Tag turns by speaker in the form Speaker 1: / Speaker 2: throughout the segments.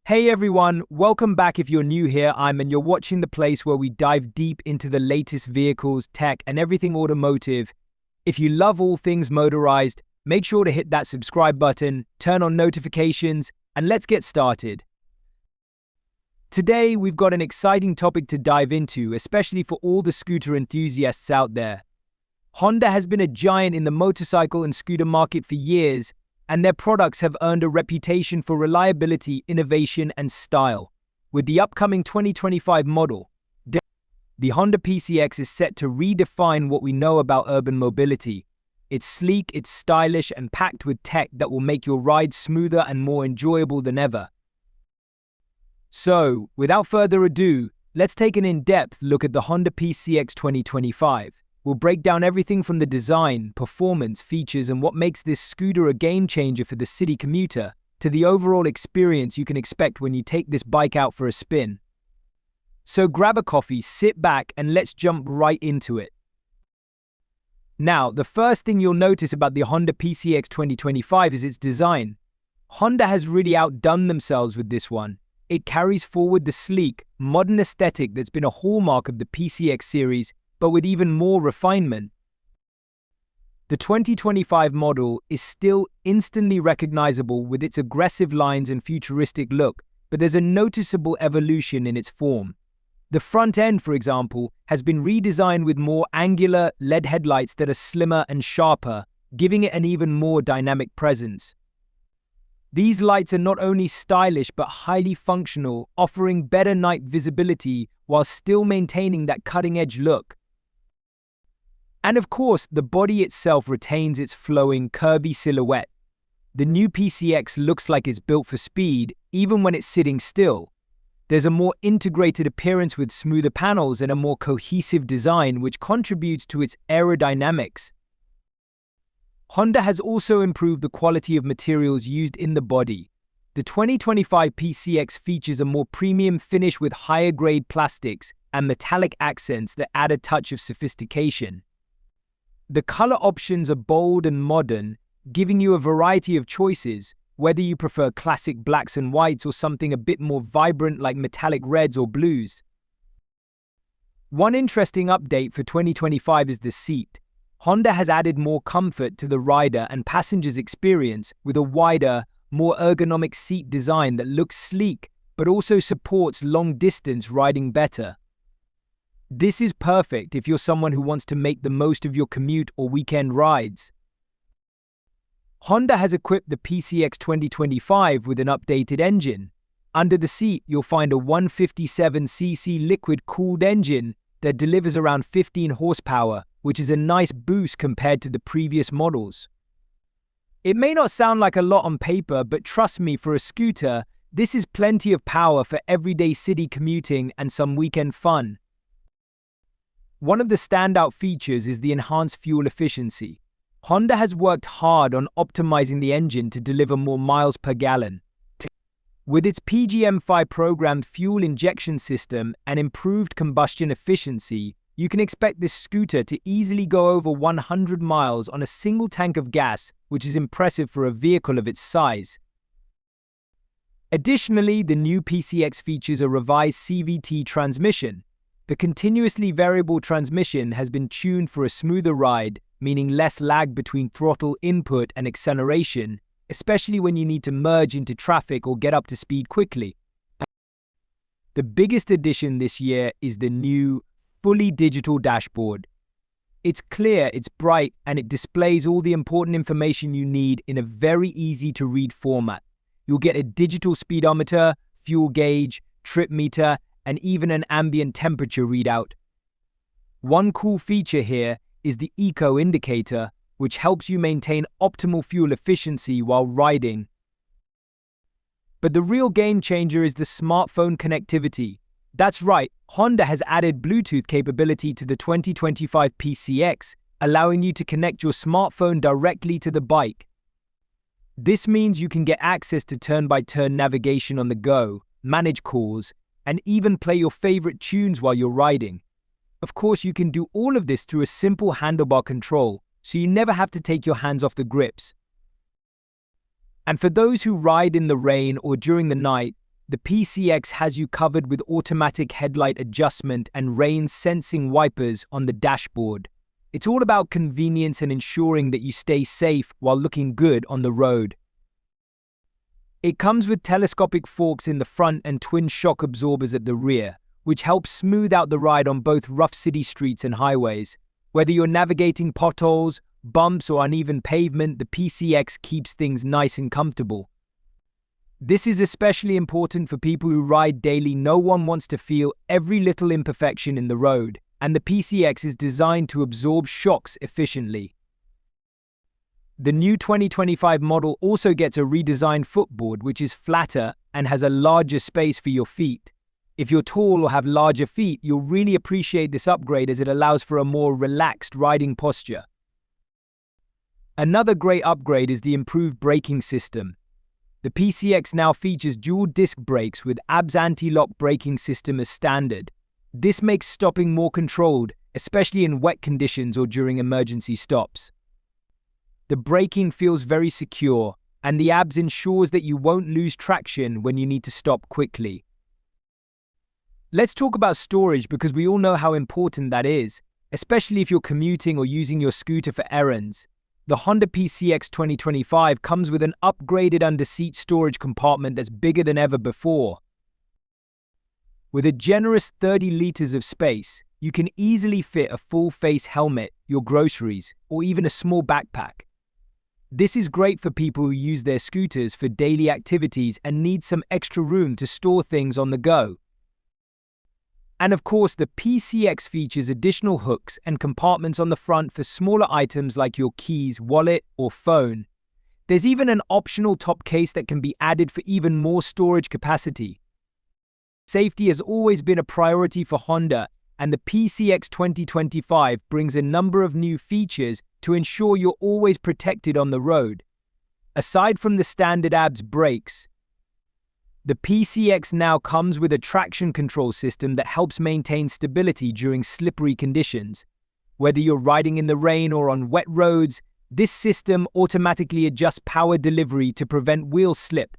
Speaker 1: Hey everyone, welcome back. If you're new here, and you're watching the place where we dive deep into the latest vehicles, tech, and everything automotive. If you love all things motorized, make sure to hit that subscribe button, turn on notifications, and let's get started. Today, we've got an exciting topic to dive into, especially for all the scooter enthusiasts out there. Honda has been a giant in the motorcycle and scooter market for years, and their products have earned a reputation for reliability, innovation, and style. With the upcoming 2025 model, the Honda PCX is set to redefine what we know about urban mobility. It's sleek, it's stylish, and packed with tech that will make your ride smoother and more enjoyable than ever. So, without further ado, let's take an in-depth look at the Honda PCX 2025. We'll break down everything from the design, performance, features, and what makes this scooter a game-changer for the city commuter, to the overall experience you can expect when you take this bike out for a spin. So grab a coffee, sit back, and let's jump right into it. Now, the first thing you'll notice about the Honda PCX 2025 is its design. Honda has really outdone themselves with this one. It carries forward the sleek, modern aesthetic that's been a hallmark of the PCX series, but with even more refinement. The 2025 model is still instantly recognizable with its aggressive lines and futuristic look, but there's a noticeable evolution in its form. The front end, for example, has been redesigned with more angular LED headlights that are slimmer and sharper, giving it an even more dynamic presence. These lights are not only stylish but highly functional, offering better night visibility while still maintaining that cutting-edge look. And of course, the body itself retains its flowing, curvy silhouette. The new PCX looks like it's built for speed, even when it's sitting still. There's a more integrated appearance with smoother panels and a more cohesive design, which contributes to its aerodynamics. Honda has also improved the quality of materials used in the body. The 2025 PCX features a more premium finish with higher-grade plastics and metallic accents that add a touch of sophistication. The color options are bold and modern, giving you a variety of choices, whether you prefer classic blacks and whites or something a bit more vibrant like metallic reds or blues. One interesting update for 2025 is the seat. Honda has added more comfort to the rider and passenger's experience with a wider, more ergonomic seat design that looks sleek but also supports long-distance riding better. This is perfect if you're someone who wants to make the most of your commute or weekend rides. Honda has equipped the PCX 2025 with an updated engine. Under the seat, you'll find a 157cc liquid-cooled engine that delivers around 15 horsepower, which is a nice boost compared to the previous models. It may not sound like a lot on paper, but trust me, for a scooter, this is plenty of power for everyday city commuting and some weekend fun. One of the standout features is the enhanced fuel efficiency. Honda has worked hard on optimizing the engine to deliver more miles per gallon. With its PGM-5 programmed fuel injection system and improved combustion efficiency, you can expect this scooter to easily go over 100 miles on a single tank of gas, which is impressive for a vehicle of its size. Additionally, the new PCX features a revised CVT transmission. The continuously variable transmission has been tuned for a smoother ride, meaning less lag between throttle input and acceleration, especially when you need to merge into traffic or get up to speed quickly. The biggest addition this year is the new, fully digital dashboard. It's clear, it's bright, and it displays all the important information you need in a very easy-to-read format. You'll get a digital speedometer, fuel gauge, trip meter, and even an ambient temperature readout. One cool feature here is the eco indicator, which helps you maintain optimal fuel efficiency while riding. But the real game changer is the smartphone connectivity. That's right, Honda has added Bluetooth capability to the 2025 PCX, allowing you to connect your smartphone directly to the bike. This means you can get access to turn-by-turn navigation on the go, manage calls, and even play your favorite tunes while you're riding. Of course, you can do all of this through a simple handlebar control, so you never have to take your hands off the grips. And for those who ride in the rain or during the night, the PCX has you covered with automatic headlight adjustment and rain-sensing wipers on the dashboard. It's all about convenience and ensuring that you stay safe while looking good on the road. It comes with telescopic forks in the front and twin shock absorbers at the rear, which helps smooth out the ride on both rough city streets and highways. Whether you're navigating potholes, bumps, or uneven pavement, the PCX keeps things nice and comfortable. This is especially important for people who ride daily. No one wants to feel every little imperfection in the road, and the PCX is designed to absorb shocks efficiently. The new 2025 model also gets a redesigned footboard, which is flatter and has a larger space for your feet. If you're tall or have larger feet, you'll really appreciate this upgrade as it allows for a more relaxed riding posture. Another great upgrade is the improved braking system. The PCX now features dual disc brakes with ABS anti-lock braking system as standard. This makes stopping more controlled, especially in wet conditions or during emergency stops. The braking feels very secure, and the ABS ensures that you won't lose traction when you need to stop quickly. Let's talk about storage, because we all know how important that is, especially if you're commuting or using your scooter for errands. The Honda PCX 2025 comes with an upgraded under-seat storage compartment that's bigger than ever before. With a generous 30 liters of space, you can easily fit a full-face helmet, your groceries, or even a small backpack. This is great for people who use their scooters for daily activities and need some extra room to store things on the go. And of course, the PCX features additional hooks and compartments on the front for smaller items like your keys, wallet, or phone. There's even an optional top case that can be added for even more storage capacity. Safety has always been a priority for Honda, and the PCX 2025 brings a number of new features to ensure you're always protected on the road. Aside from the standard ABS brakes, the PCX now comes with a traction control system that helps maintain stability during slippery conditions. Whether you're riding in the rain or on wet roads, this system automatically adjusts power delivery to prevent wheel slip.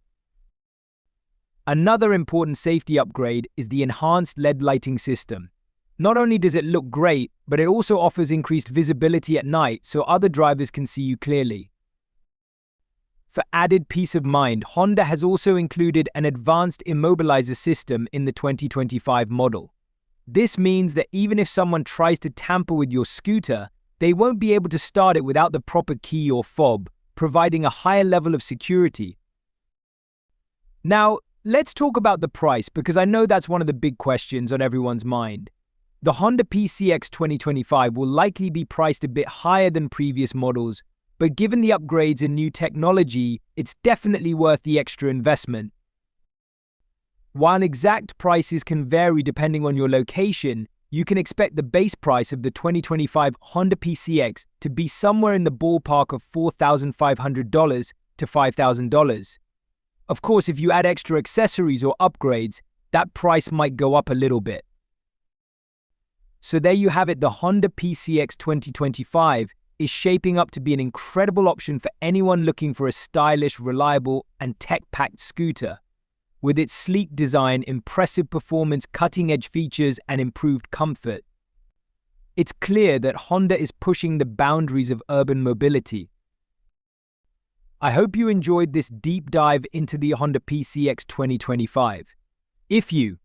Speaker 1: Another important safety upgrade is the enhanced LED lighting system. Not only does it look great, but it also offers increased visibility at night so other drivers can see you clearly. For added peace of mind, Honda has also included an advanced immobilizer system in the 2025 model. This means that even if someone tries to tamper with your scooter, they won't be able to start it without the proper key or fob, providing a higher level of security. Now, let's talk about the price, because I know that's one of the big questions on everyone's mind. The Honda PCX 2025 will likely be priced a bit higher than previous models, but given the upgrades and new technology, it's definitely worth the extra investment. While exact prices can vary depending on your location, you can expect the base price of the 2025 Honda PCX to be somewhere in the ballpark of $4,500 to $5,000. Of course, if you add extra accessories or upgrades, that price might go up a little bit. So there you have it. The Honda PCX 2025 is shaping up to be an incredible option for anyone looking for a stylish, reliable, and tech-packed scooter. With its sleek design, impressive performance, cutting-edge features, and improved comfort, it's clear that Honda is pushing the boundaries of urban mobility. I hope you enjoyed this deep dive into the Honda PCX 2025. If you